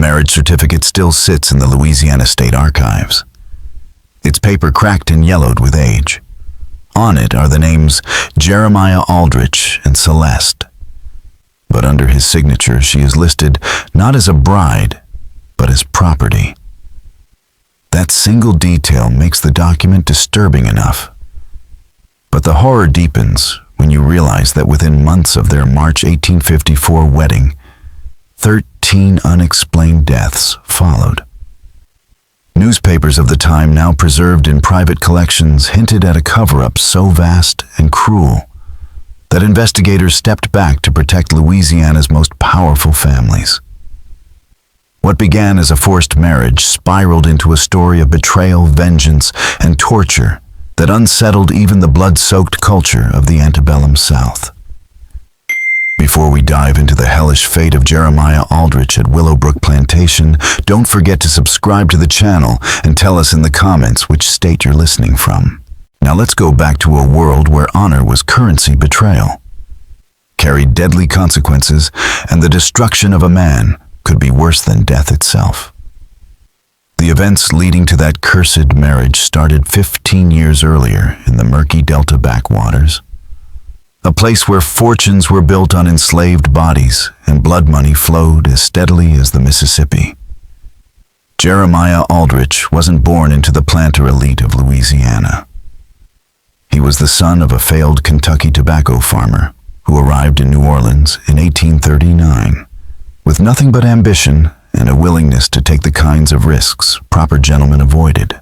marriage certificate still sits in the Louisiana State Archives, its paper cracked and yellowed with age. On it are the names Jeremiah Aldrich and Celeste. But under his signature, she is listed not as a bride, but as property. That single detail makes the document disturbing enough. But the horror deepens when you realize that within months of their March 1854 wedding, 13 unexplained deaths followed. Newspapers of the time, now preserved in private collections, hinted at a cover-up so vast and cruel that investigators stepped back to protect Louisiana's most powerful families. What began as a forced marriage spiraled into a story of betrayal, vengeance, and torture that unsettled even the blood-soaked culture of the antebellum South. Before we dive into the hellish fate of Jeremiah Aldrich at Willowbrook Plantation, don't forget to subscribe to the channel and tell us in the comments which state you're listening from. Now let's go back to a world where honor was currency. Betrayal carried deadly consequences, and the destruction of a man could be worse than death itself. The events leading to that cursed marriage started 15 years earlier in the murky Delta backwaters, a place where fortunes were built on enslaved bodies and blood money flowed as steadily as the Mississippi. Jeremiah Aldrich wasn't born into the planter elite of Louisiana. He was the son of a failed Kentucky tobacco farmer who arrived in New Orleans in 1839 with nothing but ambition and a willingness to take the kinds of risks proper gentlemen avoided.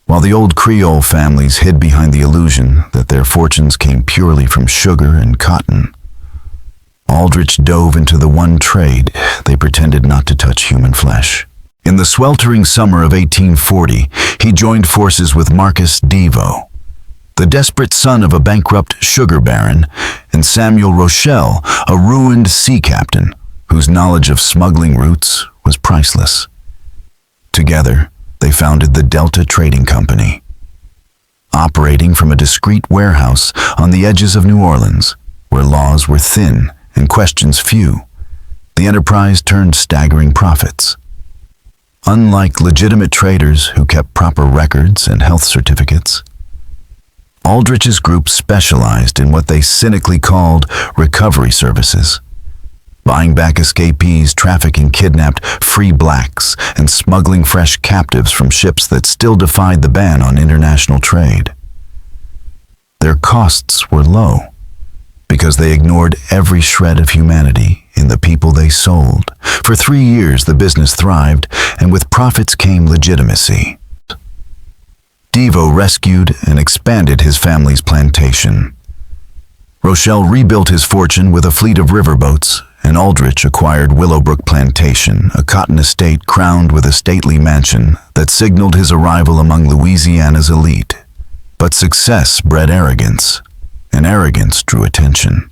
While the old Creole families hid behind the illusion that their fortunes came purely from sugar and cotton, Aldrich dove into the one trade they pretended not to touch: human flesh. In the sweltering summer of 1840, he joined forces with Marcus Devo, the desperate son of a bankrupt sugar baron, and Samuel Rochelle, a ruined sea captain whose knowledge of smuggling routes was priceless. Together, they founded the Delta Trading Company. Operating from a discreet warehouse on the edges of New Orleans, where laws were thin and questions few, the enterprise turned staggering profits. Unlike legitimate traders who kept proper records and health certificates, Aldrich's group specialized in what they cynically called recovery services, buying back escapees, trafficking kidnapped free blacks, and smuggling fresh captives from ships that still defied the ban on international trade. Their costs were low because they ignored every shred of humanity in the people they sold. For 3 years, the business thrived, and with profits came legitimacy. Devo rescued and expanded his family's plantation. Rochelle rebuilt his fortune with a fleet of riverboats, and Aldrich acquired Willowbrook Plantation, a cotton estate crowned with a stately mansion that signaled his arrival among Louisiana's elite. But success bred arrogance, and arrogance drew attention.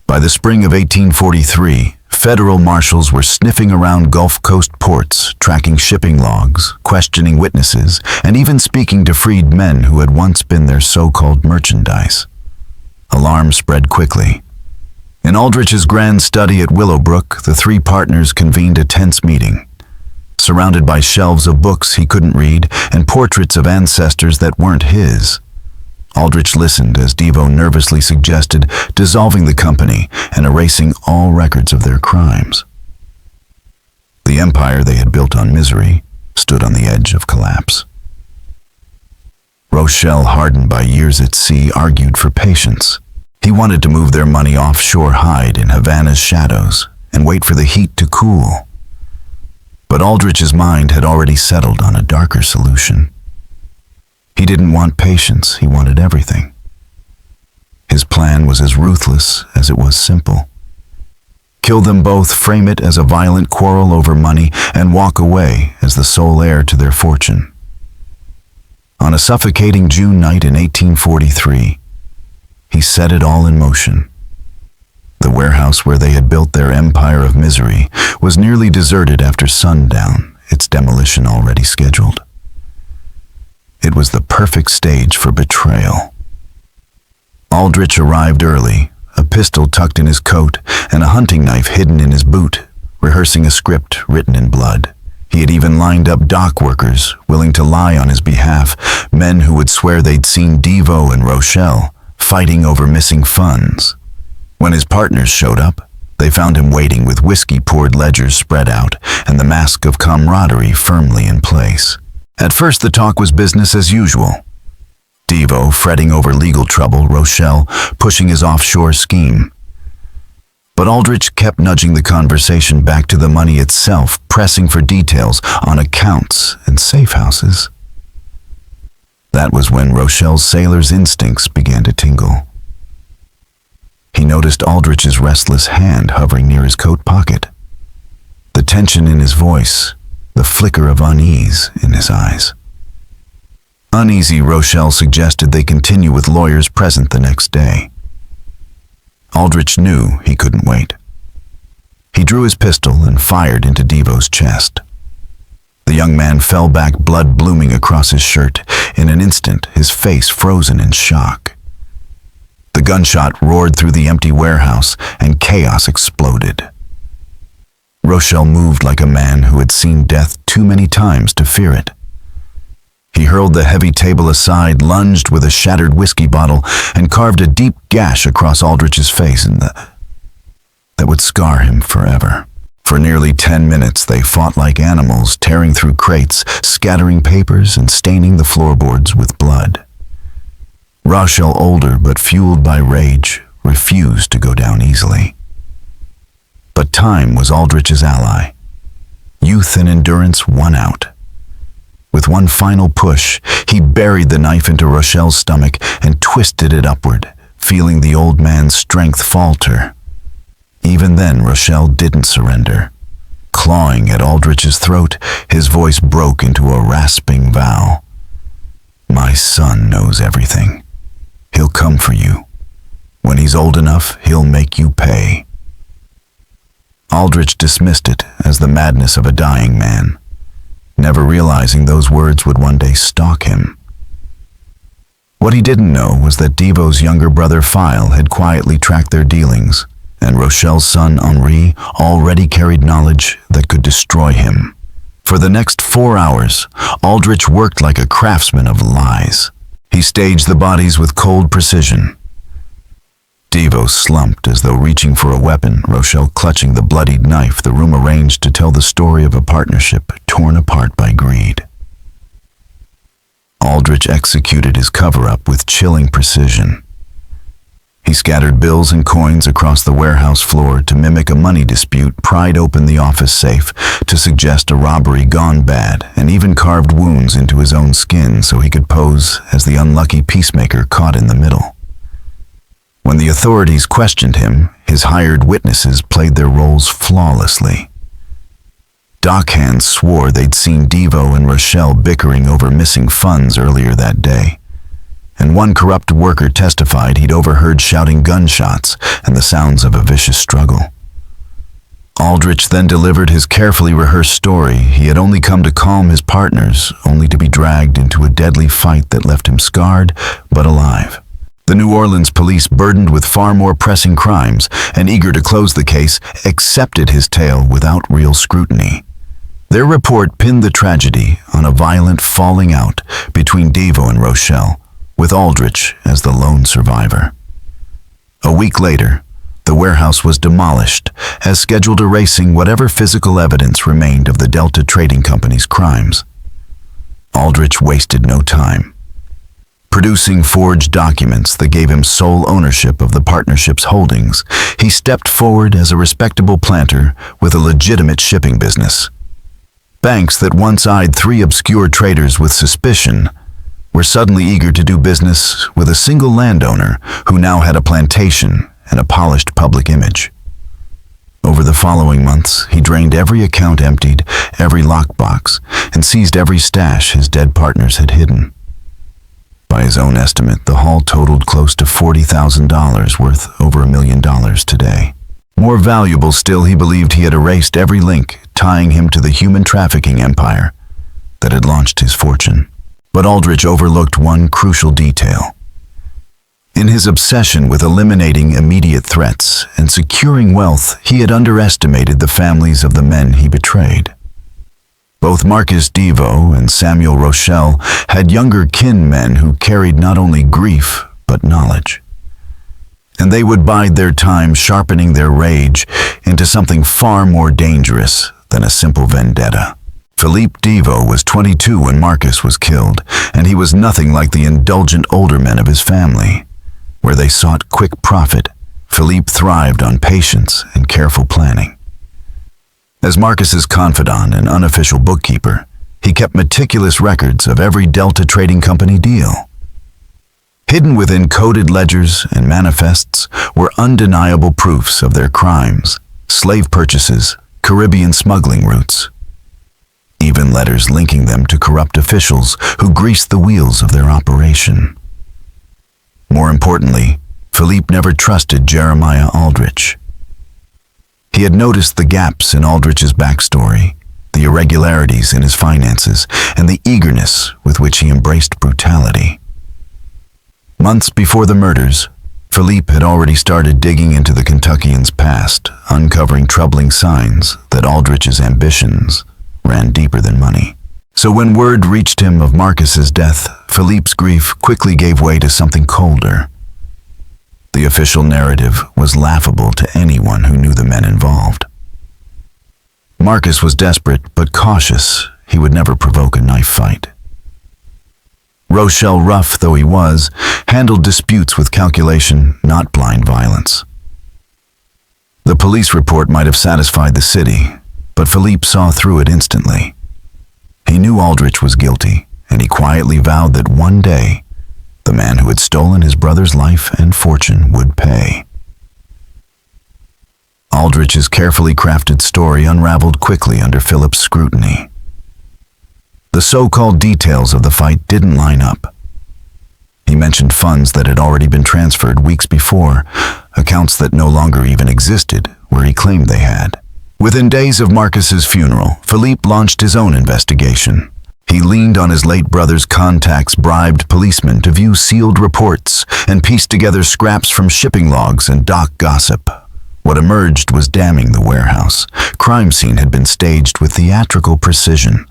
By the spring of 1843, federal marshals were sniffing around Gulf Coast ports, tracking shipping logs, questioning witnesses, and even speaking to freed men who had once been their so-called merchandise. Alarm spread quickly. In Aldrich's grand study at Willowbrook, the three partners convened a tense meeting. Surrounded by shelves of books he couldn't read and portraits of ancestors that weren't his, Aldrich listened as Devo nervously suggested dissolving the company and erasing all records of their crimes. The empire they had built on misery stood on the edge of collapse. Rochelle, hardened by years at sea, argued for patience. He wanted to move their money offshore, hide in Havana's shadows, and wait for the heat to cool. But Aldrich's mind had already settled on a darker solution. He didn't want patience, he wanted everything. His plan was as ruthless as it was simple. Kill them both, frame it as a violent quarrel over money, and walk away as the sole heir to their fortune. On a suffocating June night in 1843, he set it all in motion. The warehouse where they had built their empire of misery was nearly deserted after sundown, its demolition already scheduled. It was the perfect stage for betrayal. Aldrich arrived early, a pistol tucked in his coat and a hunting knife hidden in his boot, rehearsing a script written in blood. He had even lined up dock workers, willing to lie on his behalf, men who would swear they'd seen Devo and Rochelle fighting over missing funds. When his partners showed up, they found him waiting with whiskey-poured ledgers spread out and the mask of camaraderie firmly in place. At first, the talk was business as usual. Devo fretting over legal trouble, Rochelle pushing his offshore scheme. But Aldrich kept nudging the conversation back to the money itself, pressing for details on accounts and safe houses. That was when Rochelle's sailor's instincts began to tingle. He noticed Aldrich's restless hand hovering near his coat pocket, the tension in his voice, the flicker of unease in his eyes. Uneasy, Rochelle suggested they continue with lawyers present the next day. Aldrich knew he couldn't wait. He drew his pistol and fired into Devo's chest. The young man fell back, blood blooming across his shirt. In an instant, his face frozen in shock. The gunshot roared through the empty warehouse, and chaos exploded. Rochelle moved like a man who had seen death too many times to fear it. He hurled the heavy table aside, lunged with a shattered whiskey bottle, and carved a deep gash across Aldrich's face that would scar him forever. For nearly 10 minutes, they fought like animals, tearing through crates, scattering papers, and staining the floorboards with blood. Rochelle, older but fueled by rage, refused to go down easily. But time was Aldrich's ally. Youth and endurance won out. With one final push, he buried the knife into Rochelle's stomach and twisted it upward, feeling the old man's strength falter. Even then, Rochelle didn't surrender. Clawing at Aldrich's throat, his voice broke into a rasping vow. "My son knows everything. He'll come for you. When he's old enough, he'll make you pay." Aldrich dismissed it as the madness of a dying man, never realizing those words would one day stalk him. What he didn't know was that Devo's younger brother File had quietly tracked their dealings, and Rochelle's son Henri already carried knowledge that could destroy him. For the next 4 hours, Aldrich worked like a craftsman of lies. He staged the bodies with cold precision. Devo slumped as though reaching for a weapon, Rochelle clutching the bloodied knife, the room arranged to tell the story of a partnership torn apart by greed. Aldrich executed his cover-up with chilling precision. He scattered bills and coins across the warehouse floor to mimic a money dispute, pried open the office safe to suggest a robbery gone bad, and even carved wounds into his own skin so he could pose as the unlucky peacemaker caught in the middle. When the authorities questioned him, his hired witnesses played their roles flawlessly. Dockhands swore they'd seen Devo and Rochelle bickering over missing funds earlier that day, and one corrupt worker testified he'd overheard shouting gunshots and the sounds of a vicious struggle. Aldrich then delivered his carefully rehearsed story. He had only come to calm his partners, only to be dragged into a deadly fight that left him scarred but alive. The New Orleans police, burdened with far more pressing crimes and eager to close the case, accepted his tale without real scrutiny. Their report pinned the tragedy on a violent falling out between Devo and Rochelle, with Aldrich as the lone survivor. A week later, the warehouse was demolished, as scheduled, erasing whatever physical evidence remained of the Delta Trading Company's crimes. Aldrich wasted no time. Producing forged documents that gave him sole ownership of the partnership's holdings, he stepped forward as a respectable planter with a legitimate shipping business. Banks that once eyed 3 obscure traders with suspicion were suddenly eager to do business with a single landowner who now had a plantation and a polished public image. Over the following months, he drained every account, emptied every lockbox, and seized every stash his dead partners had hidden. By his own estimate, the haul totaled close to $40,000, worth over $1 million today. More valuable still, he believed he had erased every link tying him to the human trafficking empire that had launched his fortune. But Aldrich overlooked one crucial detail. In his obsession with eliminating immediate threats and securing wealth, he had underestimated the families of the men he betrayed. Both Marcus Devo and Samuel Rochelle had younger kin men who carried not only grief but knowledge. And they would bide their time sharpening their rage into something far more dangerous than a simple vendetta. Philippe Devo was 22 when Marcus was killed, and he was nothing like the indulgent older men of his family. Where they sought quick profit, Philippe thrived on patience and careful planning. As Marcus's confidant and unofficial bookkeeper, he kept meticulous records of every Delta Trading Company deal. Hidden within coded ledgers and manifests were undeniable proofs of their crimes, slave purchases, Caribbean smuggling routes. Even letters linking them to corrupt officials who greased the wheels of their operation. More importantly, Philippe never trusted Jeremiah Aldrich. He had noticed the gaps in Aldrich's backstory, the irregularities in his finances, and the eagerness with which he embraced brutality. Months before the murders, Philippe had already started digging into the Kentuckian's past, uncovering troubling signs that Aldrich's ambitions ran deeper than money. So when word reached him of Marcus's death, Philippe's grief quickly gave way to something colder. The official narrative was laughable to anyone who knew the men involved. Marcus was desperate but cautious. He would never provoke a knife fight. Rochelle, rough though he was, handled disputes with calculation, not blind violence. The police report might have satisfied the city, but Philippe saw through it instantly. He knew Aldrich was guilty, and he quietly vowed that one day, the man who had stolen his brother's life and fortune would pay. Aldrich's carefully crafted story unraveled quickly under Philip's scrutiny. The so-called details of the fight didn't line up. He mentioned funds that had already been transferred weeks before, accounts that no longer even existed where he claimed they had. Within days of Marcus's funeral, Philippe launched his own investigation. He leaned on his late brother's contacts, bribed policemen to view sealed reports, and pieced together scraps from shipping logs and dock gossip. What emerged was damning the warehouse. Crime scene had been staged with theatrical precision.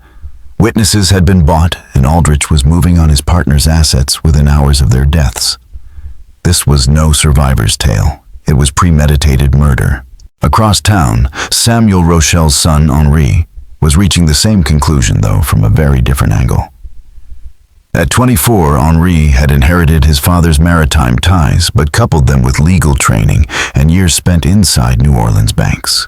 Witnesses had been bought, and Aldrich was moving on his partner's assets within hours of their deaths. This was no survivor's tale. It was premeditated murder. Across town, Samuel Rochelle's son, Henri, was reaching the same conclusion, though from a very different angle. At 24, Henri had inherited his father's maritime ties, but coupled them with legal training and years spent inside New Orleans banks.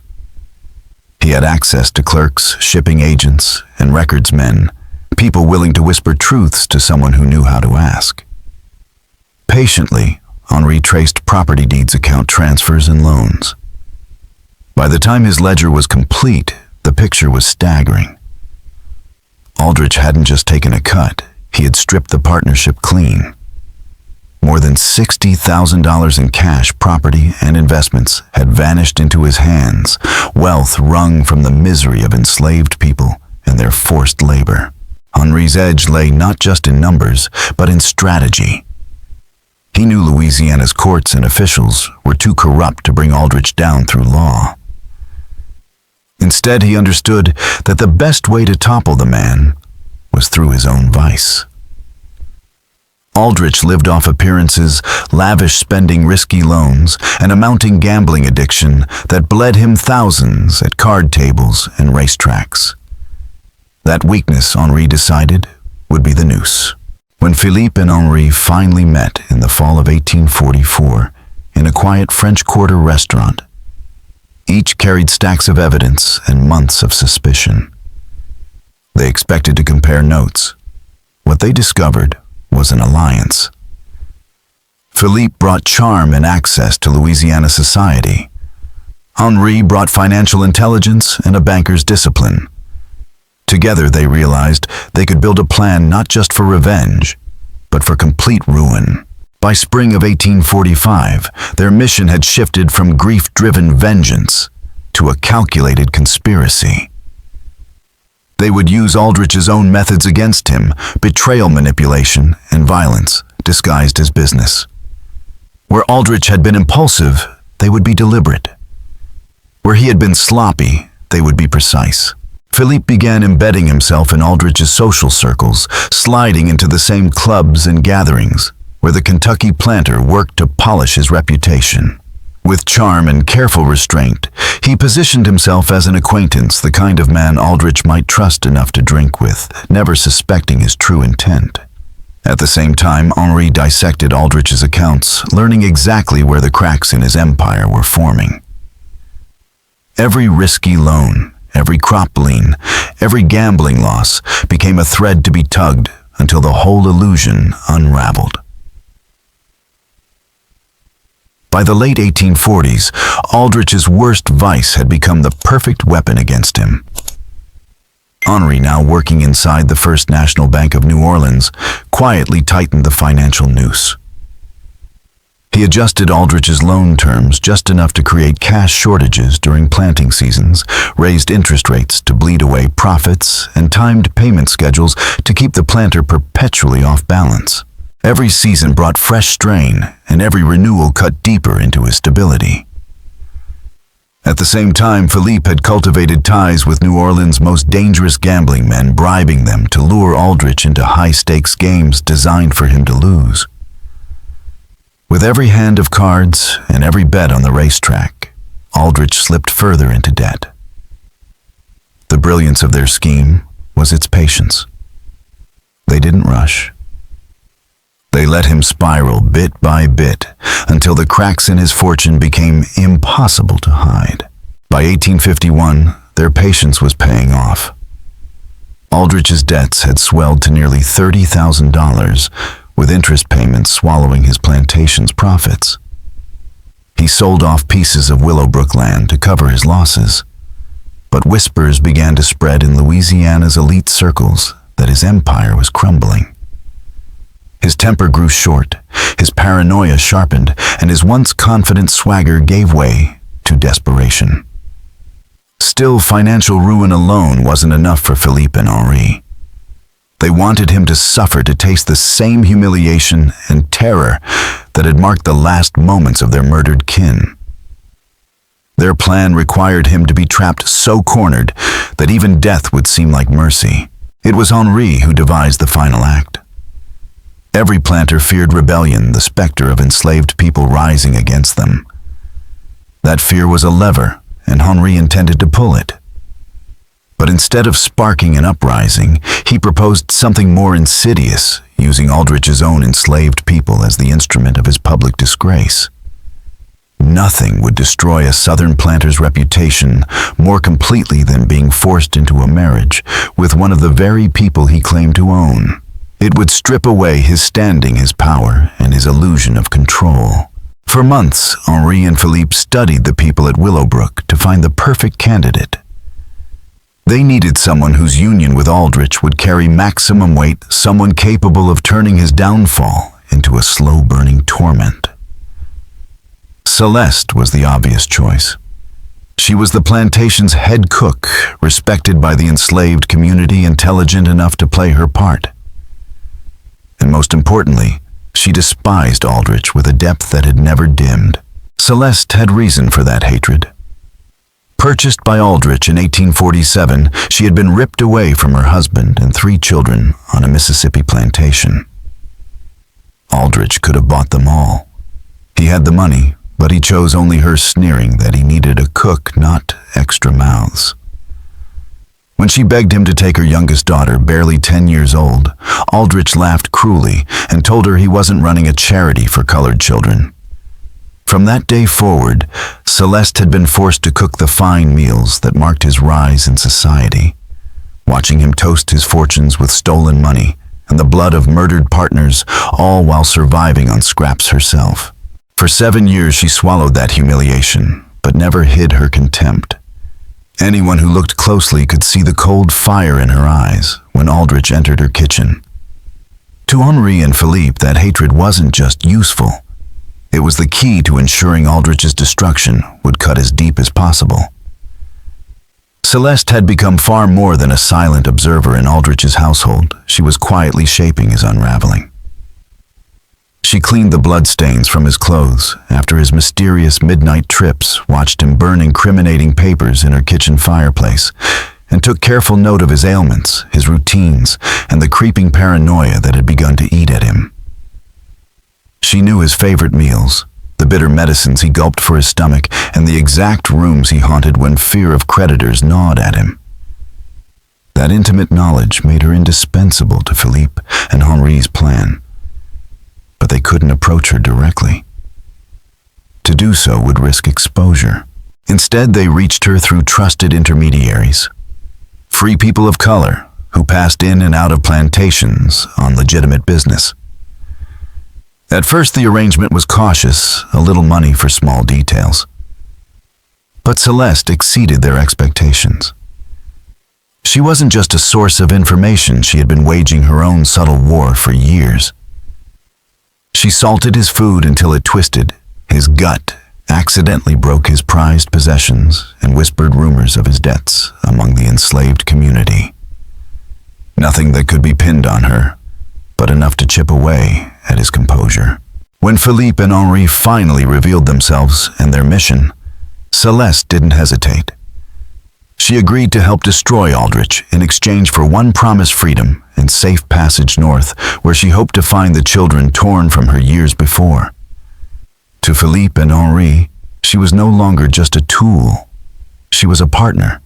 He had access to clerks, shipping agents, and records men, people willing to whisper truths to someone who knew how to ask. Patiently, Henri traced property deeds, account transfers, and loans. By the time his ledger was complete, the picture was staggering. Aldrich hadn't just taken a cut, he had stripped the partnership clean. More than $60,000 in cash, property, and investments had vanished into his hands, wealth wrung from the misery of enslaved people and their forced labor. Henri's edge lay not just in numbers, but in strategy. He knew Louisiana's courts and officials were too corrupt to bring Aldrich down through law. Instead, he understood that the best way to topple the man was through his own vice. Aldrich lived off appearances, lavish spending, risky loans, and a mounting gambling addiction that bled him thousands at card tables and racetracks. That weakness, Henri decided, would be the noose. When Philippe and Henri finally met in the fall of 1844 in a quiet French Quarter restaurant, each carried stacks of evidence and months of suspicion. They expected to compare notes. What they discovered was an alliance. Philippe brought charm and access to Louisiana society. Henri brought financial intelligence and a banker's discipline. Together they realized they could build a plan not just for revenge, but for complete ruin. By spring of 1845, their mission had shifted from grief-driven vengeance to a calculated conspiracy. They would use Aldrich's own methods against him, betrayal, manipulation, and violence, disguised as business. Where Aldrich had been impulsive, they would be deliberate. Where he had been sloppy, they would be precise. Philippe began embedding himself in Aldrich's social circles, sliding into the same clubs and gatherings, where the Kentucky planter worked to polish his reputation. With charm and careful restraint, he positioned himself as an acquaintance, the kind of man Aldrich might trust enough to drink with, never suspecting his true intent. At the same time, Henri dissected Aldrich's accounts, learning exactly where the cracks in his empire were forming. Every risky loan, every crop lien, every gambling loss became a thread to be tugged until the whole illusion unraveled. By the late 1840s, Aldrich's worst vice had become the perfect weapon against him. Henri, now working inside the First National Bank of New Orleans, quietly tightened the financial noose. He adjusted Aldrich's loan terms just enough to create cash shortages during planting seasons, raised interest rates to bleed away profits, and timed payment schedules to keep the planter perpetually off balance. Every season brought fresh strain, and every renewal cut deeper into his stability. At the same time, Philippe had cultivated ties with New Orleans' most dangerous gambling men, bribing them to lure Aldrich into high-stakes games designed for him to lose. With every hand of cards and every bet on the racetrack, Aldrich slipped further into debt. The brilliance of their scheme was its patience. They didn't rush. They let him spiral bit by bit until the cracks in his fortune became impossible to hide. By 1851, their patience was paying off. Aldrich's debts had swelled to nearly $30,000, with interest payments swallowing his plantation's profits. He sold off pieces of Willowbrook land to cover his losses, but whispers began to spread in Louisiana's elite circles that his empire was crumbling. His temper grew short, his paranoia sharpened, and his once confident swagger gave way to desperation. Still, financial ruin alone wasn't enough for Philippe and Henri. They wanted him to suffer, to taste the same humiliation and terror that had marked the last moments of their murdered kin. Their plan required him to be trapped so cornered that even death would seem like mercy. It was Henri who devised the final act. Every planter feared rebellion, the specter of enslaved people rising against them. That fear was a lever, and Henri intended to pull it. But instead of sparking an uprising, he proposed something more insidious, using Aldrich's own enslaved people as the instrument of his public disgrace. Nothing would destroy a Southern planter's reputation more completely than being forced into a marriage with one of the very people he claimed to own. It would strip away his standing, his power, and his illusion of control. For months, Henri and Philippe studied the people at Willowbrook to find the perfect candidate. They needed someone whose union with Aldrich would carry maximum weight, someone capable of turning his downfall into a slow-burning torment. Celeste was the obvious choice. She was the plantation's head cook, respected by the enslaved community, intelligent enough to play her part. And most importantly, she despised Aldrich with a depth that had never dimmed. Celeste had reason for that hatred. Purchased by Aldrich in 1847, she had been ripped away from her husband and 3 children on a Mississippi plantation. Aldrich could have bought them all. He had the money, but he chose only her, sneering that he needed a cook, not extra mouths. When she begged him to take her youngest daughter, barely 10 years old, Aldrich laughed cruelly and told her he wasn't running a charity for colored children. From that day forward, Celeste had been forced to cook the fine meals that marked his rise in society, watching him toast his fortunes with stolen money and the blood of murdered partners, all while surviving on scraps herself. For 7 years she swallowed that humiliation, but never hid her contempt. Anyone who looked closely could see the cold fire in her eyes when Aldrich entered her kitchen. To Henri and Philippe, that hatred wasn't just useful. It was the key to ensuring Aldrich's destruction would cut as deep as possible. Celeste had become far more than a silent observer in Aldrich's household. She was quietly shaping his unraveling. She cleaned the bloodstains from his clothes after his mysterious midnight trips, watched him burn incriminating papers in her kitchen fireplace, and took careful note of his ailments, his routines, and the creeping paranoia that had begun to eat at him. She knew his favorite meals, the bitter medicines he gulped for his stomach, and the exact rooms he haunted when fear of creditors gnawed at him. That intimate knowledge made her indispensable to Philippe and Henri's plan, but they couldn't approach her directly. To do so would risk exposure. Instead, they reached her through trusted intermediaries, free people of color who passed in and out of plantations on legitimate business. At first, the arrangement was cautious, a little money for small details. But Celeste exceeded their expectations. She wasn't just a source of information, she had been waging her own subtle war for years. She salted his food until it twisted, his gut accidentally broke his prized possessions, and whispered rumors of his debts among the enslaved community. Nothing that could be pinned on her, but enough to chip away at his composure. When Philippe and Henri finally revealed themselves and their mission, Celeste didn't hesitate. She agreed to help destroy Aldrich in exchange for one promised freedom and safe passage north, where she hoped to find the children torn from her years before. To Philippe and Henri, she was no longer just a tool. She was a partner.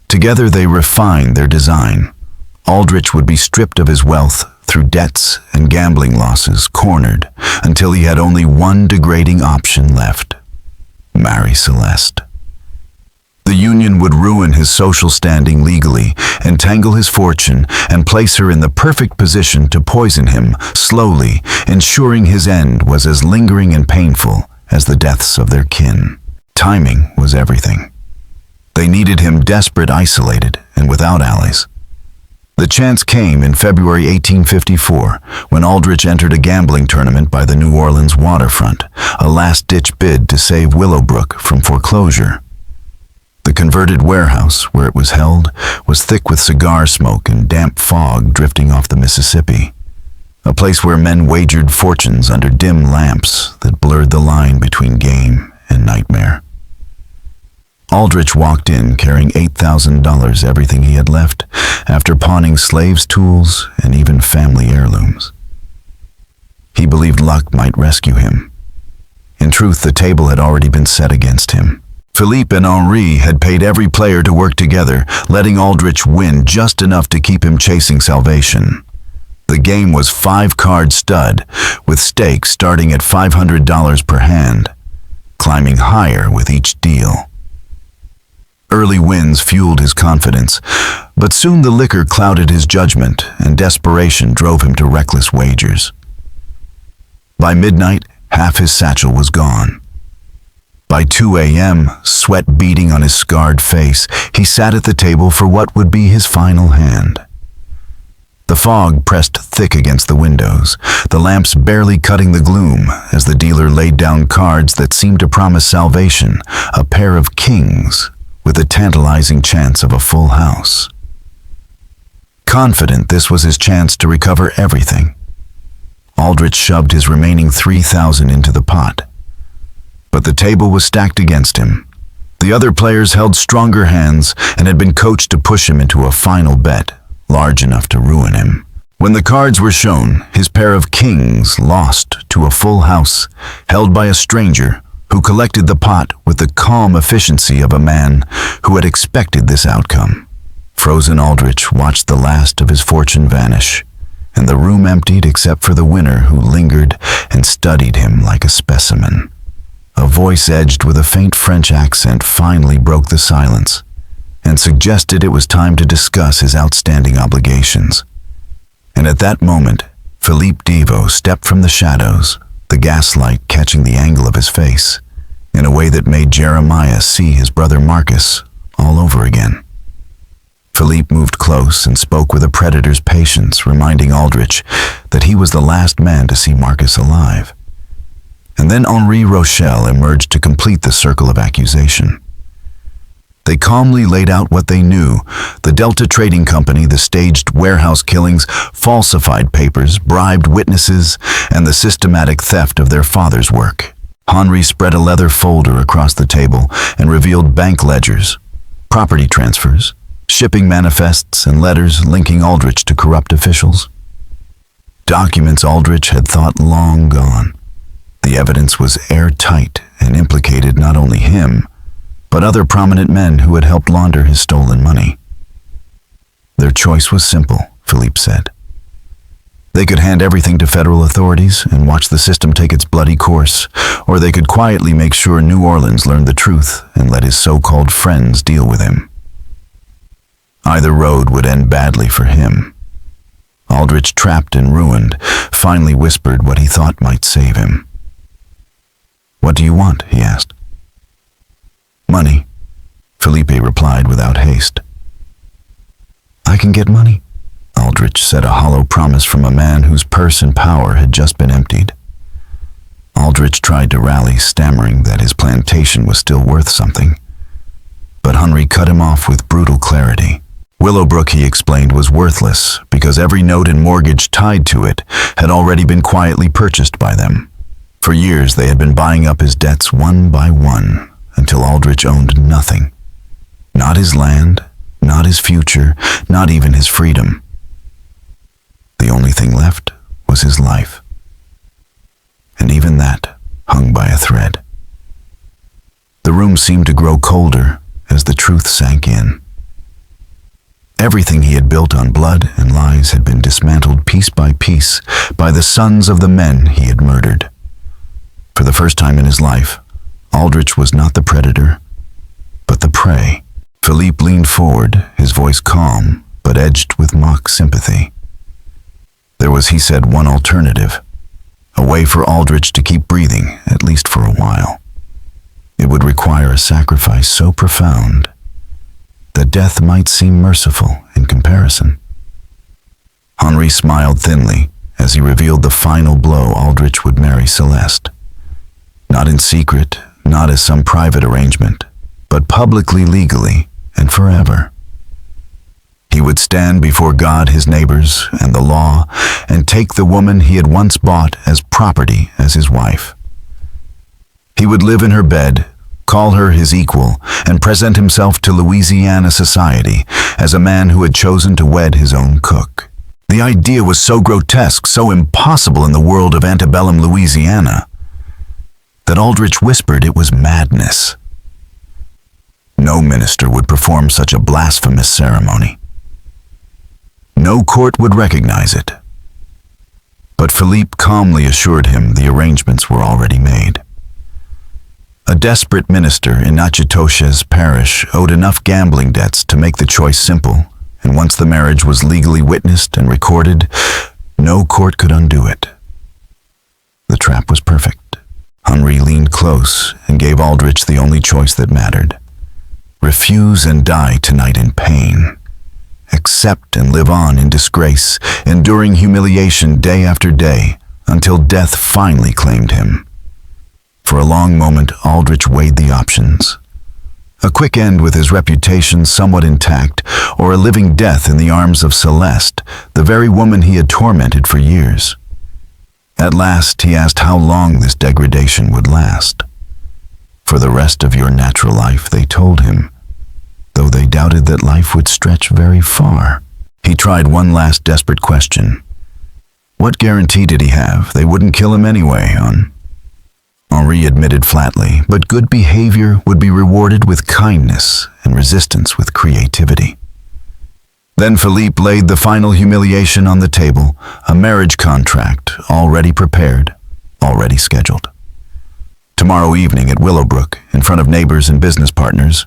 Together they refined their design. Aldrich would be stripped of his wealth through debts and gambling losses, cornered until he had only one degrading option left: marry Celeste. The union would ruin his social standing legally, entangle his fortune, and place her in the perfect position to poison him slowly, ensuring his end was as lingering and painful as the deaths of their kin. Timing was everything. They needed him desperate, isolated, and without allies. The chance came in February 1854, when Aldrich entered a gambling tournament by the New Orleans waterfront, a last-ditch bid to save Willowbrook from foreclosure. The converted warehouse where it was held was thick with cigar smoke and damp fog drifting off the Mississippi, a place where men wagered fortunes under dim lamps that blurred the line between game and nightmare. Aldrich walked in carrying $8,000, everything he had left, after pawning slaves' tools and even family heirlooms. He believed luck might rescue him. In truth, the table had already been set against him. Philippe and Henri had paid every player to work together, letting Aldrich win just enough to keep him chasing salvation. The game was 5-card stud, with stakes starting at $500 per hand, climbing higher with each deal. Early wins fueled his confidence, but soon the liquor clouded his judgment and desperation drove him to reckless wagers. By midnight, half his satchel was gone. By 2 a.m., sweat beading on his scarred face, he sat at the table for what would be his final hand. The fog pressed thick against the windows, the lamps barely cutting the gloom as the dealer laid down cards that seemed to promise salvation, a pair of kings with a tantalizing chance of a full house. Confident this was his chance to recover everything, Aldrich shoved his remaining $3,000 into the pot. But the table was stacked against him. The other players held stronger hands and had been coached to push him into a final bet, large enough to ruin him. When the cards were shown, his pair of kings lost to a full house, held by a stranger who collected the pot with the calm efficiency of a man who had expected this outcome. Frozen Aldrich watched the last of his fortune vanish, and the room emptied except for the winner who lingered and studied him like a specimen. A voice edged with a faint French accent finally broke the silence and suggested it was time to discuss his outstanding obligations. And at that moment, Philippe Deveau stepped from the shadows, the gaslight catching the angle of his face, in a way that made Jeremiah see his brother Marcus all over again. Philippe moved close and spoke with a predator's patience, reminding Aldrich that he was the last man to see Marcus alive. And then Henri Rochelle emerged to complete the circle of accusation. They calmly laid out what they knew: the Delta Trading Company, the staged warehouse killings, falsified papers, bribed witnesses, and the systematic theft of their father's work. Henri spread a leather folder across the table and revealed bank ledgers, property transfers, shipping manifests, and letters linking Aldrich to corrupt officials. Documents Aldrich had thought long gone. The evidence was airtight and implicated not only him, but other prominent men who had helped launder his stolen money. Their choice was simple, Philippe said. They could hand everything to federal authorities and watch the system take its bloody course, or they could quietly make sure New Orleans learned the truth and let his so-called friends deal with him. Either road would end badly for him. Aldrich, trapped and ruined, finally whispered what he thought might save him. "What do you want?" he asked. "Money," Felipe replied without haste. "I can get money," Aldrich said, a hollow promise from a man whose purse and power had just been emptied. Aldrich tried to rally, stammering that his plantation was still worth something. But Henri cut him off with brutal clarity. Willowbrook, he explained, was worthless because every note and mortgage tied to it had already been quietly purchased by them. For years they had been buying up his debts one by one, until Aldrich owned nothing. Not his land, not his future, not even his freedom. The only thing left was his life. And even that hung by a thread. The room seemed to grow colder as the truth sank in. Everything he had built on blood and lies had been dismantled piece by piece by the sons of the men he had murdered. For the first time in his life, Aldrich was not the predator, but the prey. Philippe leaned forward, his voice calm, but edged with mock sympathy. There was, he said, one alternative, a way for Aldrich to keep breathing, at least for a while. It would require a sacrifice so profound that death might seem merciful in comparison. Henri smiled thinly as he revealed the final blow: Aldrich would marry Celeste. Not in secret, not as some private arrangement, but publicly, legally, and forever. He would stand before God, his neighbors, and the law, and take the woman he had once bought as property as his wife. He would live in her bed, call her his equal, and present himself to Louisiana society as a man who had chosen to wed his own cook. The idea was so grotesque, so impossible in the world of antebellum Louisiana, that Aldrich whispered it was madness. No minister would perform such a blasphemous ceremony. No court would recognize it. But Philippe calmly assured him the arrangements were already made. A desperate minister in Natchitoches parish owed enough gambling debts to make the choice simple, and once the marriage was legally witnessed and recorded, no court could undo it. The trap was perfect. Henri leaned close and gave Aldrich the only choice that mattered. Refuse and die tonight in pain. Accept and live on in disgrace, enduring humiliation day after day, until death finally claimed him. For a long moment, Aldrich weighed the options. A quick end with his reputation somewhat intact, or a living death in the arms of Celeste, the very woman he had tormented for years. At last, he asked how long this degradation would last. For the rest of your natural life, they told him, though they doubted that life would stretch very far. He tried one last desperate question. What guarantee did he have they wouldn't kill him anyway, Henri admitted flatly, but good behavior would be rewarded with kindness and resistance with creativity. Then Philippe laid the final humiliation on the table, a marriage contract already prepared, already scheduled. Tomorrow evening at Willowbrook, in front of neighbors and business partners,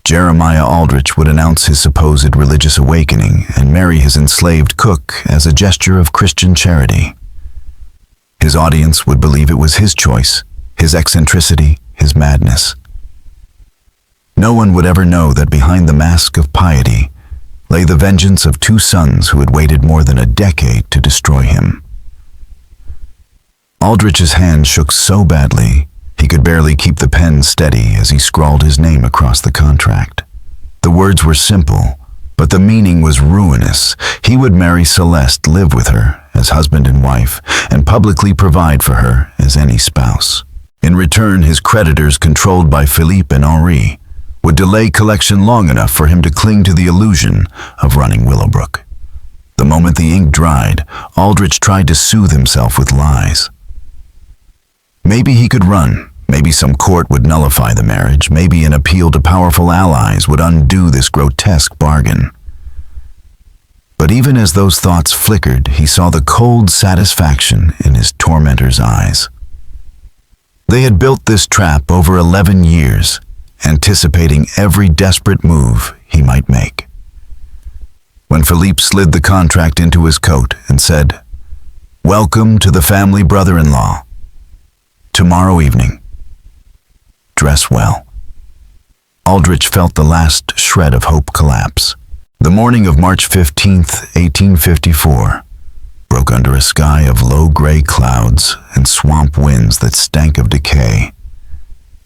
Jeremiah Aldrich would announce his supposed religious awakening and marry his enslaved cook as a gesture of Christian charity. His audience would believe it was his choice, his eccentricity, his madness. No one would ever know that behind the mask of piety lay the vengeance of two sons who had waited more than a decade to destroy him. Aldrich's hand shook so badly, He could barely keep the pen steady as he scrawled his name across the contract. The words were simple, but the meaning was ruinous. He would marry Celeste, live with her as husband and wife, and publicly provide for her as any spouse. In return, his creditors, controlled by Philippe and Henri, would delay collection long enough for him to cling to the illusion of running Willowbrook. The moment the ink dried, Aldrich tried to soothe himself with lies. Maybe he could run. Maybe some court would nullify the marriage. Maybe an appeal to powerful allies would undo this grotesque bargain. But even as those thoughts flickered, he saw the cold satisfaction in his tormentor's eyes. They had built this trap over 11 years, anticipating every desperate move he might make. When Philippe slid the contract into his coat and said, "Welcome to the family brother-in-law. Tomorrow evening. Dress well," Aldrich felt the last shred of hope collapse. The morning of March 15th, 1854, broke under a sky of low gray clouds and swamp winds that stank of decay.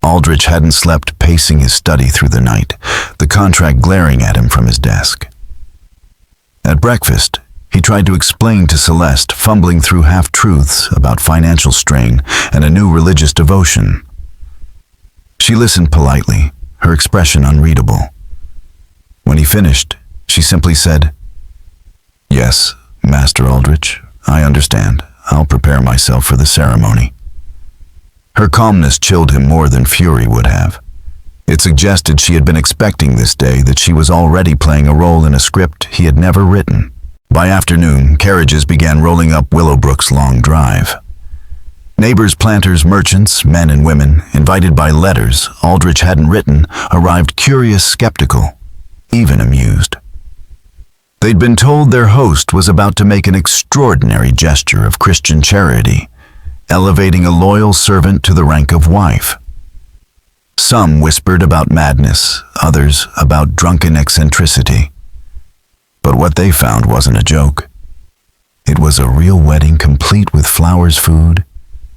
Aldrich hadn't slept, pacing his study through the night, the contract glaring at him from his desk. At breakfast, he tried to explain to Celeste, fumbling through half-truths about financial strain and a new religious devotion. She listened politely, her expression unreadable. When he finished, she simply said, "Yes, Master Aldrich, I understand. I'll prepare myself for the ceremony." Her calmness chilled him more than fury would have. It suggested she had been expecting this day, that she was already playing a role in a script he had never written. By afternoon, carriages began rolling up Willowbrook's long drive. Neighbors, planters, merchants, men and women, invited by letters Aldrich hadn't written, arrived curious, skeptical, even amused. They'd been told their host was about to make an extraordinary gesture of Christian charity, elevating a loyal servant to the rank of wife. Some whispered about madness, others about drunken eccentricity. But what they found wasn't a joke. It was a real wedding, complete with flowers, food,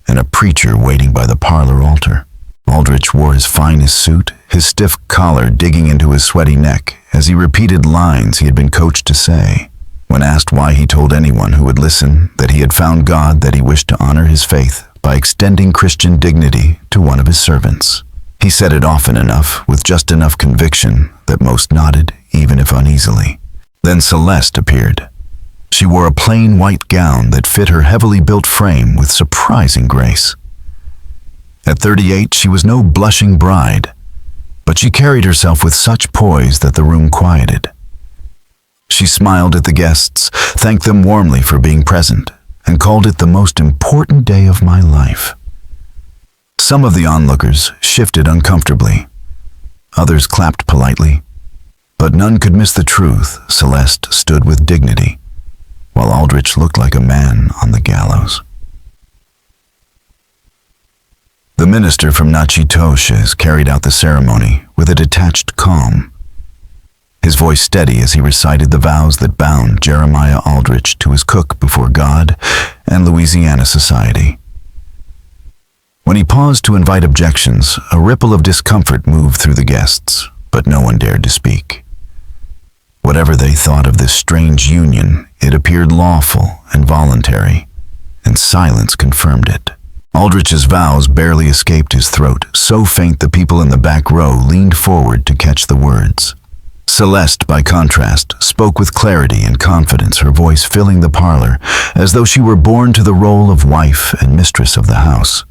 and a preacher waiting by the parlor altar. Aldrich wore his finest suit, his stiff collar digging into his sweaty neck as he repeated lines he had been coached to say. When asked why he told anyone who would listen that he had found God, that he wished to honor his faith by extending Christian dignity to one of his servants. He said it often enough, with just enough conviction, that most nodded, even if uneasily. Then Celeste appeared. She wore a plain white gown that fit her heavily built frame with surprising grace. At 38, she was no blushing bride, but she carried herself with such poise that the room quieted. She smiled at the guests, thanked them warmly for being present, and called it the most important day of my life. Some of the onlookers shifted uncomfortably. Others clapped politely. But none could miss the truth. Celeste stood with dignity, while Aldrich looked like a man on the gallows. The minister from Natchitoches carried out the ceremony with a detached calm, his voice steady as he recited the vows that bound Jeremiah Aldrich to his cook before God and Louisiana society. When he paused to invite objections, a ripple of discomfort moved through the guests, but no one dared to speak. Whatever they thought of this strange union, it appeared lawful and voluntary, and silence confirmed it. Aldrich's vows barely escaped his throat, so faint the people in the back row leaned forward to catch the words. Celeste, by contrast, spoke with clarity and confidence, her voice filling the parlor, as though she were born to the role of wife and mistress of the house.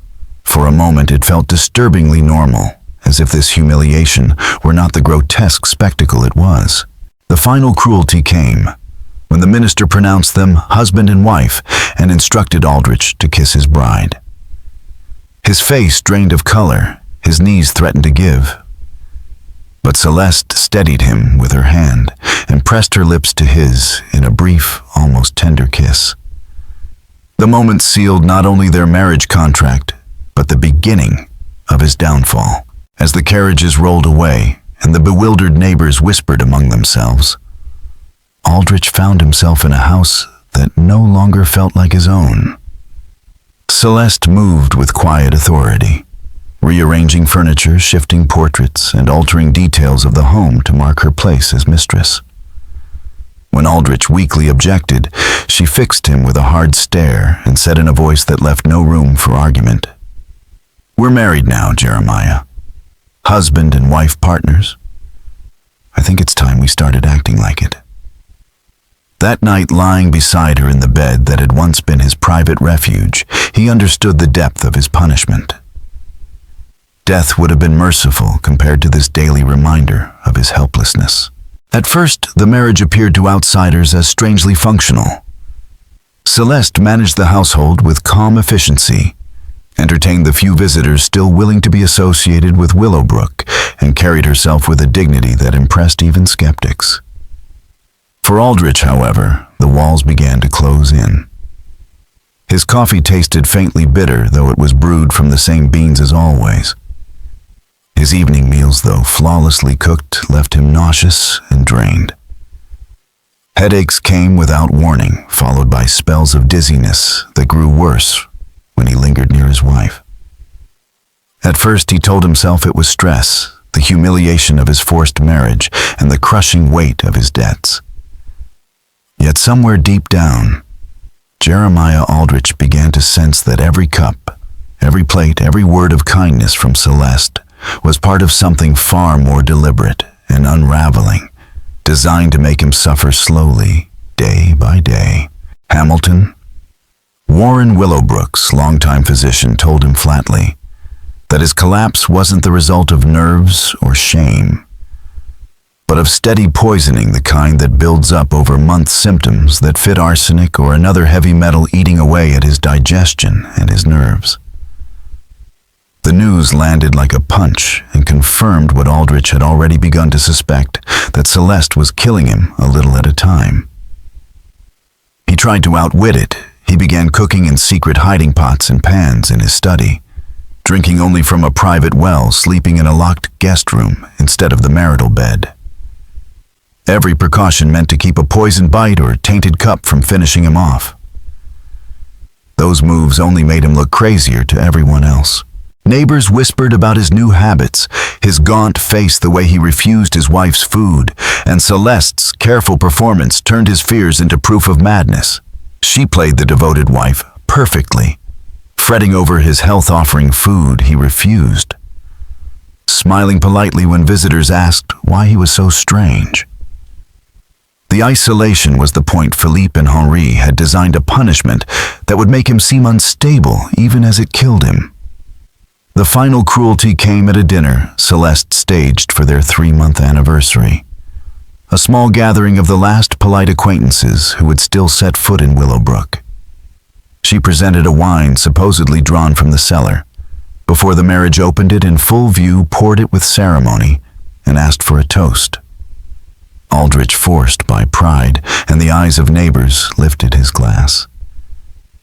For a moment it felt disturbingly normal, as if this humiliation were not the grotesque spectacle it was. The final cruelty came, when the minister pronounced them husband and wife and instructed Aldrich to kiss his bride. His face drained of color, his knees threatened to give. But Celeste steadied him with her hand and pressed her lips to his in a brief, almost tender kiss. The moment sealed not only their marriage contract, but the beginning of his downfall. As the carriages rolled away and the bewildered neighbors whispered among themselves, Aldrich found himself in a house that no longer felt like his own. Celeste moved with quiet authority, rearranging furniture, shifting portraits, and altering details of the home to mark her place as mistress. When Aldrich weakly objected, she fixed him with a hard stare and said in a voice that left no room for argument, "We're married now, Jeremiah. Husband and wife partners. I think it's time we started acting like it." That night, lying beside her in the bed that had once been his private refuge, he understood the depth of his punishment. Death would have been merciful compared to this daily reminder of his helplessness. At first, the marriage appeared to outsiders as strangely functional. Celeste managed the household with calm efficiency, entertained the few visitors still willing to be associated with Willowbrook, and carried herself with a dignity that impressed even skeptics. For Aldrich, however, the walls began to close in. His coffee tasted faintly bitter, though it was brewed from the same beans as always. His evening meals, though flawlessly cooked, left him nauseous and drained. Headaches came without warning, followed by spells of dizziness that grew worse when he lingered near his wife. At first, he told himself it was stress, the humiliation of his forced marriage, and the crushing weight of his debts. Yet somewhere deep down, Jeremiah Aldrich began to sense that every cup, every plate, every word of kindness from Celeste was part of something far more deliberate and unraveling, designed to make him suffer slowly, day by day. Hamilton, Warren Willowbrook's longtime physician, told him flatly that his collapse wasn't the result of nerves or shame, but of steady poisoning, the kind that builds up over months, symptoms that fit arsenic or another heavy metal eating away at his digestion and his nerves. The news landed like a punch and confirmed what Aldrich had already begun to suspect, that Celeste was killing him a little at a time. He tried to outwit it. He began cooking in secret hiding pots and pans in his study, drinking only from a private well, sleeping in a locked guest room instead of the marital bed. Every precaution meant to keep a poisoned bite or tainted cup from finishing him off. Those moves only made him look crazier to everyone else. Neighbors whispered about his new habits, his gaunt face, the way he refused his wife's food, and Celeste's careful performance turned his fears into proof of madness. She played the devoted wife perfectly, fretting over his health-offering food he refused, smiling politely when visitors asked why he was so strange. The isolation was the point Philippe and Henri had designed, a punishment that would make him seem unstable even as it killed him. The final cruelty came at a dinner Celeste staged for their 3-month anniversary, a small gathering of the last polite acquaintances who would still set foot in Willowbrook. She presented a wine supposedly drawn from the cellar. Before the marriage opened it in full view, poured it with ceremony, and asked for a toast. Aldrich, forced by pride and the eyes of neighbors, lifted his glass.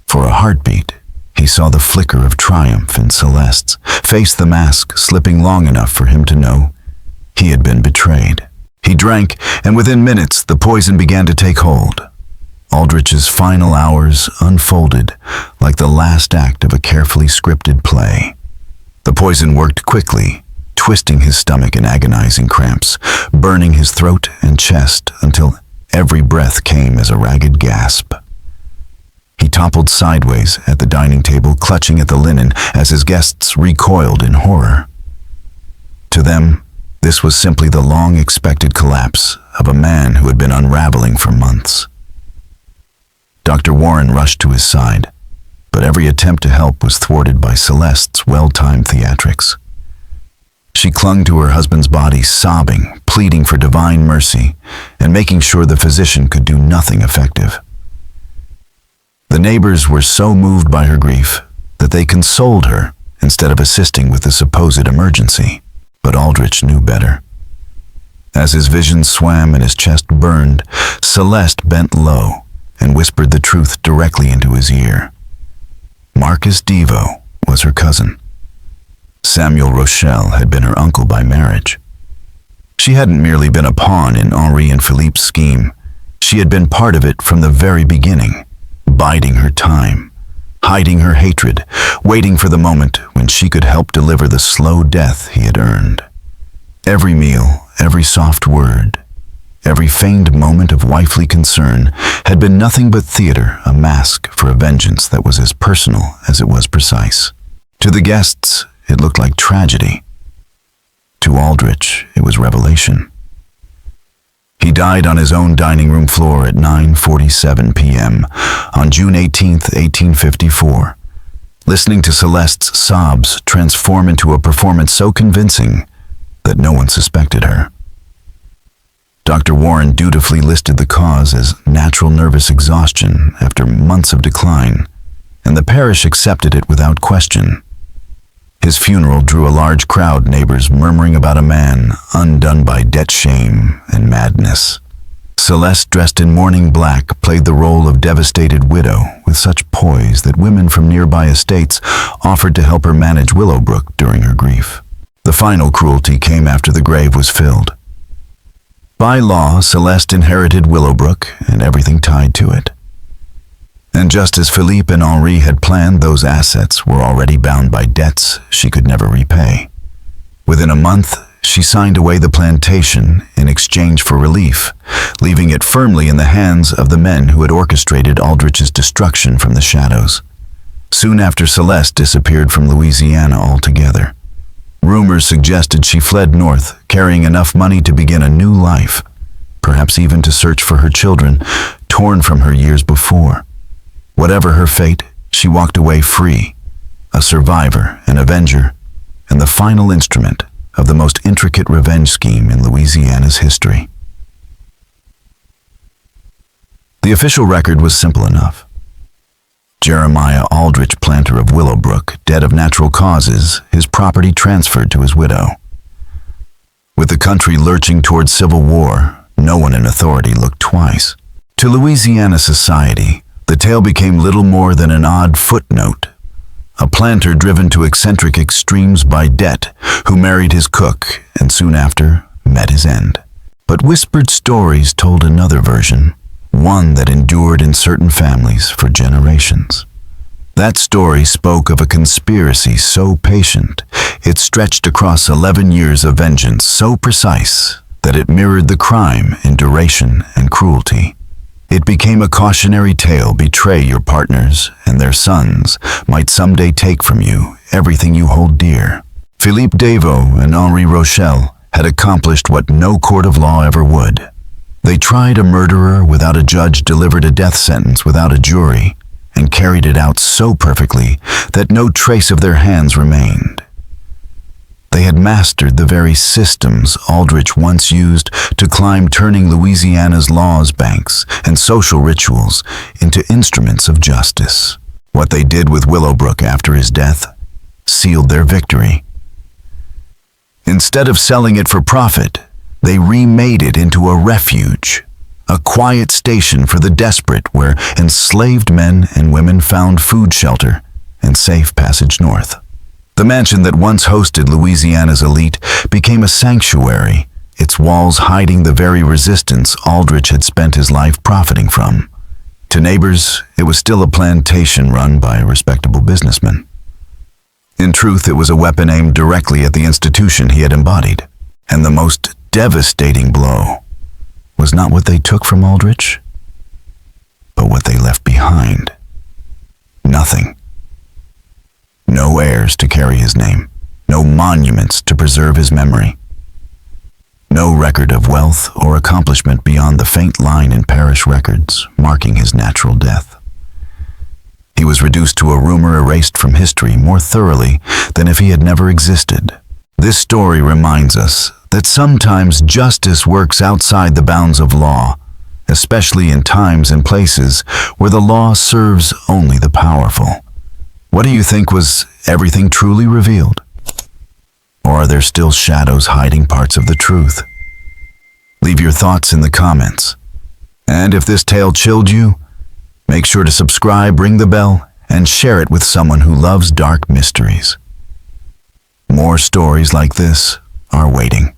For a heartbeat, he saw the flicker of triumph in Celeste's face, the mask slipping long enough for him to know he had been betrayed. He drank, and within minutes the poison began to take hold. Aldrich's final hours unfolded like the last act of a carefully scripted play. The poison worked quickly, twisting his stomach in agonizing cramps, burning his throat and chest until every breath came as a ragged gasp. He toppled sideways at the dining table, clutching at the linen as his guests recoiled in horror. To them, this was simply the long-expected collapse of a man who had been unraveling for months. Dr. Warren rushed to his side, but every attempt to help was thwarted by Celeste's well-timed theatrics. She clung to her husband's body, sobbing, pleading for divine mercy, and making sure the physician could do nothing effective. The neighbors were so moved by her grief that they consoled her instead of assisting with the supposed emergency. But Aldrich knew better. As his vision swam and his chest burned, Celeste bent low and whispered the truth directly into his ear. Marcus Devo was her cousin. Samuel Rochelle had been her uncle by marriage. She hadn't merely been a pawn in Henri and Philippe's scheme. She had been part of it from the very beginning, biding her time, hiding her hatred, waiting for the moment when she could help deliver the slow death he had earned. Every meal, every soft word, every feigned moment of wifely concern had been nothing but theater, a mask for a vengeance that was as personal as it was precise. To the guests, it looked like tragedy. To Aldrich, it was revelation. He died on his own dining room floor at 9:47 p.m. on June 18, 1854, listening to Celeste's sobs transform into a performance so convincing that no one suspected her. Dr. Warren dutifully listed the cause as natural nervous exhaustion after months of decline, and the parish accepted it without question. His funeral drew a large crowd, neighbors murmuring about a man undone by debt, shame, and madness. Celeste, dressed in mourning black, played the role of devastated widow with such poise that women from nearby estates offered to help her manage Willowbrook during her grief. The final cruelty came after the grave was filled. By law, Celeste inherited Willowbrook and everything tied to it. And just as Philippe and Henri had planned, those assets were already bound by debts she could never repay. Within a month, she signed away the plantation in exchange for relief, leaving it firmly in the hands of the men who had orchestrated Aldrich's destruction from the shadows. Soon after, Celeste disappeared from Louisiana altogether. Rumors suggested she fled north, carrying enough money to begin a new life, perhaps even to search for her children, torn from her years before. Whatever her fate, she walked away free, a survivor, an avenger, and the final instrument of the most intricate revenge scheme in Louisiana's history. The official record was simple enough. Jeremiah Aldrich, planter of Willowbrook, dead of natural causes, his property transferred to his widow. With the country lurching towards civil war, no one in authority looked twice. To Louisiana society, the tale became little more than an odd footnote. A planter driven to eccentric extremes by debt, who married his cook and soon after met his end. But whispered stories told another version, one that endured in certain families for generations. That story spoke of a conspiracy so patient, it stretched across 11 years of vengeance so precise that it mirrored the crime in duration and cruelty. It became a cautionary tale: betray your partners, and their sons might someday take from you everything you hold dear. Philippe Davaux and Henri Rochelle had accomplished what no court of law ever would. They tried a murderer without a judge, delivered a death sentence without a jury, and carried it out so perfectly that no trace of their hands remained. They had mastered the very systems Aldrich once used to climb, turning Louisiana's laws, banks, and social rituals into instruments of justice. What they did with Willowbrook after his death sealed their victory. Instead of selling it for profit, they remade it into a refuge, a quiet station for the desperate where enslaved men and women found food, shelter, and safe passage north. The mansion that once hosted Louisiana's elite became a sanctuary, its walls hiding the very resistance Aldrich had spent his life profiting from. To neighbors, it was still a plantation run by a respectable businessman. In truth, it was a weapon aimed directly at the institution he had embodied, and the most devastating blow was not what they took from Aldrich, but what they left behind. Nothing. No heirs to carry his name, no monuments to preserve his memory, no record of wealth or accomplishment beyond the faint line in parish records marking his natural death. He was reduced to a rumor erased from history more thoroughly than if he had never existed. This story reminds us that sometimes justice works outside the bounds of law, especially in times and places where the law serves only the powerful. What do you think? Was everything truly revealed? Or are there still shadows hiding parts of the truth? Leave your thoughts in the comments. And if this tale chilled you, make sure to subscribe, ring the bell, and share it with someone who loves dark mysteries. More stories like this are waiting.